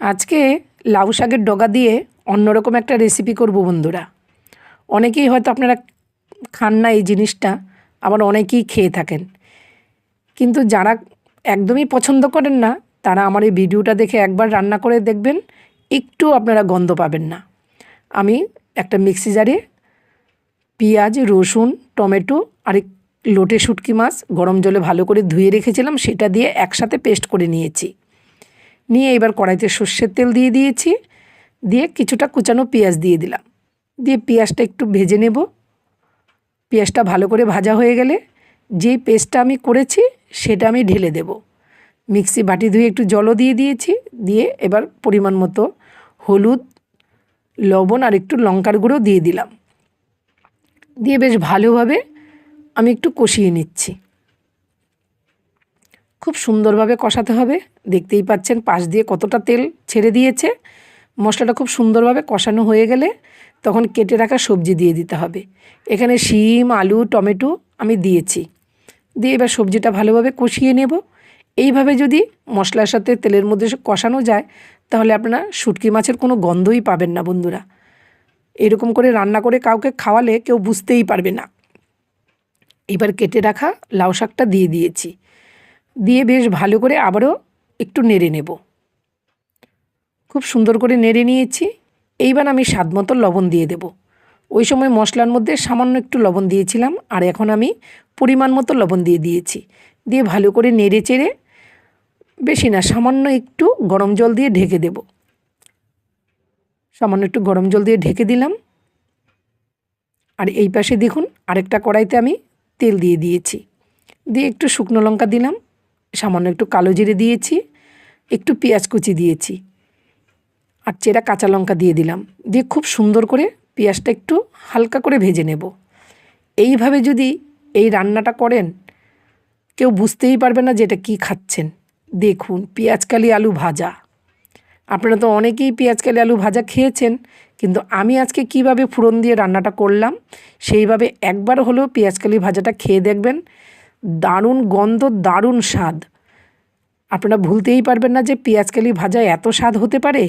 আজকে লাউ শাকের ডগা দিয়ে অন্যরকম একটা রেসিপি করব বন্ধুরা। অনেকেই হয়তো আপনারা খান না এই জিনিসটা, আবার অনেকেই খেয়ে থাকেন, কিন্তু যারা একদমই পছন্দ করেন না তারা আমার এই ভিডিওটা দেখে একবার রান্না করে দেখবেন, একটু আপনারা গন্ধ পাবেন না। আমি একটা মিক্সি জারে পেঁয়াজ, রসুন, টমেটো আর লোটে শুটকি মাছ গরম জলে ভালো করে ধুয়ে রেখেছিলাম, সেটা দিয়ে একসাথে পেস্ট করে নিয়েছি। নিয়ে এবার কড়াইতে সর্ষের তেল দিয়ে দিয়েছি, দিয়ে কিছুটা কুচানো পেঁয়াজ দিয়ে দিলাম, দিয়ে পেঁয়াজটা একটু ভেজে নেব। পেঁয়াজটা ভালো করে ভাজা হয়ে গেলে যেই পেস্টটা আমি করেছি সেটা আমি ঢেলে দেব। মিক্সি বাটি ধুয়ে একটু জলও দিয়ে দিয়েছি, দিয়ে এবার পরিমাণ মতো হলুদ, লবণ আর একটু লঙ্কার গুঁড়ো দিয়ে দিলাম, দিয়ে বেশ ভালোভাবে আমি একটু কষিয়ে নিচ্ছি। খুব সুন্দরভাবে কষাতে হবে। দেখতেই পাচ্ছেন পাশ দিয়ে কতটা তেল ছেড়ে দিয়েছে। মশলাটা খুব সুন্দরভাবে কষানো হয়ে গেলে তখন কেটে রাখা সবজি দিয়ে দিতে হবে। এখানে শিম, আলু, টমেটো আমি দিয়েছি, দিয়ে এবার সবজিটা ভালোভাবে কষিয়ে নেব। এইভাবে যদি মশলার সাথে তেলের মধ্যে কষানো যায় তাহলে আপনারা শুটকি মাছের কোনো গন্ধই পাবেন না বন্ধুরা। এরকম করে রান্না করে কাউকে খাওয়ালে কেউ বুঝতেই পারবে না। এবার কেটে রাখা লাউ শাকটা দিয়ে দিয়েছি, দিয়ে বেশ ভালো করে আবারও একটু নেড়ে নেব। খুব সুন্দর করে নেড়ে নিয়েছি। এইবার আমি স্বাদ মতো লবণ দিয়ে দেব। ওই সময় মশলার মধ্যে সামান্য একটু লবণ দিয়েছিলাম, আর এখন আমি পরিমাণ মতো লবণ দিয়ে দিয়েছি। দিয়ে ভালো করে নেড়ে চেড়ে, বেশি না সামান্য একটু গরম জল দিয়ে ঢেকে দেব। সামান্য একটু গরম জল দিয়ে ঢেকে দিলাম। আর এই পাশে দেখুন আরেকটা কড়াইতে আমি তেল দিয়ে দিয়েছি, দিয়ে একটু শুকনো লঙ্কা দিলাম, সামান্য একটু কালো জিরে দিয়েছি, একটু পেঁয়াজ কুচি দিয়েছি আর চেরা কাঁচা লঙ্কা দিয়ে দিলাম। দিয়ে খুব সুন্দর করে পেঁয়াজটা একটু হালকা করে ভেজে নেব। এইভাবে যদি এই রান্নাটা করেন কেউ বুঝতেই পারবে না যে এটা কী খাচ্ছেন। দেখুন পেঁয়াজকালি আলু ভাজা, আপনারা তো অনেকেই পেঁয়াজকালি আলু ভাজা খেয়েছেন, কিন্তু আমি আজকে কিভাবে ফোড়ন দিয়ে রান্নাটা করলাম সেইভাবে একবার হলেও পেঁয়াজকালি ভাজাটা খেয়ে দেখবেন। দারুণ গন্ধ, দারুণ স্বাদ। আপনারা ভুলতেই পারবেন না যে পেঁয়াজকালি ভাজা এত স্বাদ হতে পারে।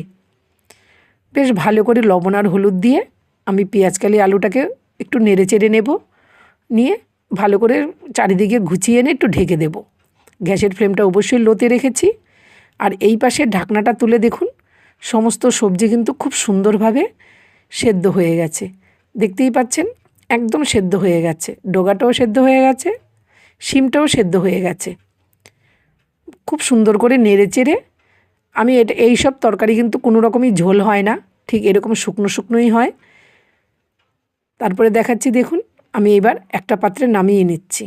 বেশ ভালো করে লবণ আর হলুদ দিয়ে আমি পেঁয়াজকালি আলুটাকে একটু নেড়ে চেড়ে নেব, নিয়ে ভালো করে চারিদিকে ঘুচিয়ে এনে একটু ঢেকে দেব। গ্যাসের ফ্লেমটা অবশ্যই লোতে রেখেছি। আর এই পাশে ঢাকনাটা তুলে দেখুন সমস্ত সবজি কিন্তু খুব সুন্দরভাবে সেদ্ধ হয়ে গেছে। দেখতেই পাচ্ছেন একদম সেদ্ধ হয়ে গেছে, ডগাটাও সেদ্ধ হয়ে গেছে, শিমটাও সেদ্ধ হয়ে গেছে। খুব সুন্দর করে নেড়ে চেড়ে আমি এই সব তরকারি কিন্তু কোনো রকমই ঝোল হয় না, ঠিক এরকম শুকনো শুকনোই হয়। তারপরে দেখাচ্ছি দেখুন আমি এবার একটা পাত্রে নামিয়ে নিচ্ছি।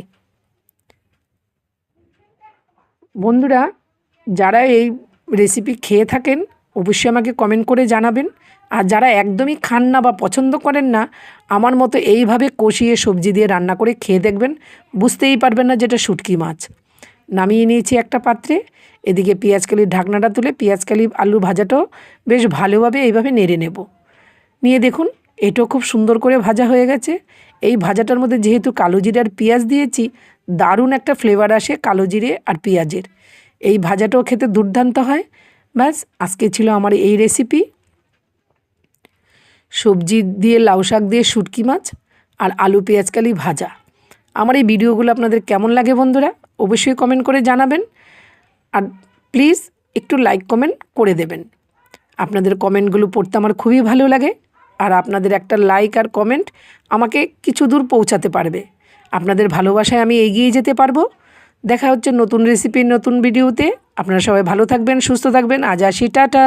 বন্ধুরা যারা এই রেসিপি খেয়ে থাকেন অবশ্যই আমাকে কমেন্ট করে জানাবেন। আর যারা একদমই খান না বা পছন্দ করেন না, আমার মতো এইভাবে কষিয়ে সবজি দিয়ে রান্না করে খেয়ে দেখবেন, বুঝতেই পারবেন না যেটা শুটকি মাছ। নামিয়ে নিয়েছি একটা পাত্রে। এদিকে পেঁয়াজকালির ঢাকনাটা তুলে পেঁয়াজকালি আলু ভাজাটাও বেশ ভালোভাবে এইভাবে নেড়ে নেব। নিয়ে দেখুন এটাও খুব সুন্দর করে ভাজা হয়ে গেছে। এই ভাজাটার মধ্যে যেহেতু কালো জিরে আর পেঁয়াজ দিয়েছি, দারুণ একটা ফ্লেভার আসে কালো জিরে আর পেঁয়াজের। এই ভাজাটাও খেতে দুর্দান্ত হয়। ব্যাস আজকে ছিল আমার এই রেসিপি, সবজি দিয়ে লাউ শাক দিয়ে শুটকি মাছ আর আলু পেঁয়াজকালি ভাজা। আমার এই ভিডিওগুলো আপনাদের কেমন লাগে বন্ধুরা অবশ্যই কমেন্ট করে জানাবেন। আর প্লিজ একটু লাইক কমেন্ট করে দেবেন। আপনাদের কমেন্টগুলো পড়তে আমার খুবই ভালো লাগে, আর আপনাদের একটা লাইক আর কমেন্ট আমাকে কিছু দূর পৌঁছাতে পারবে। আপনাদের ভালোবাসায় আমি এগিয়ে যেতে পারবো। দেখা হচ্ছে নতুন রেসিপির নতুন ভিডিওতে। আপনারা সবাই ভালো থাকবেন, সুস্থ থাকবেন। আজ আসি, টাটা।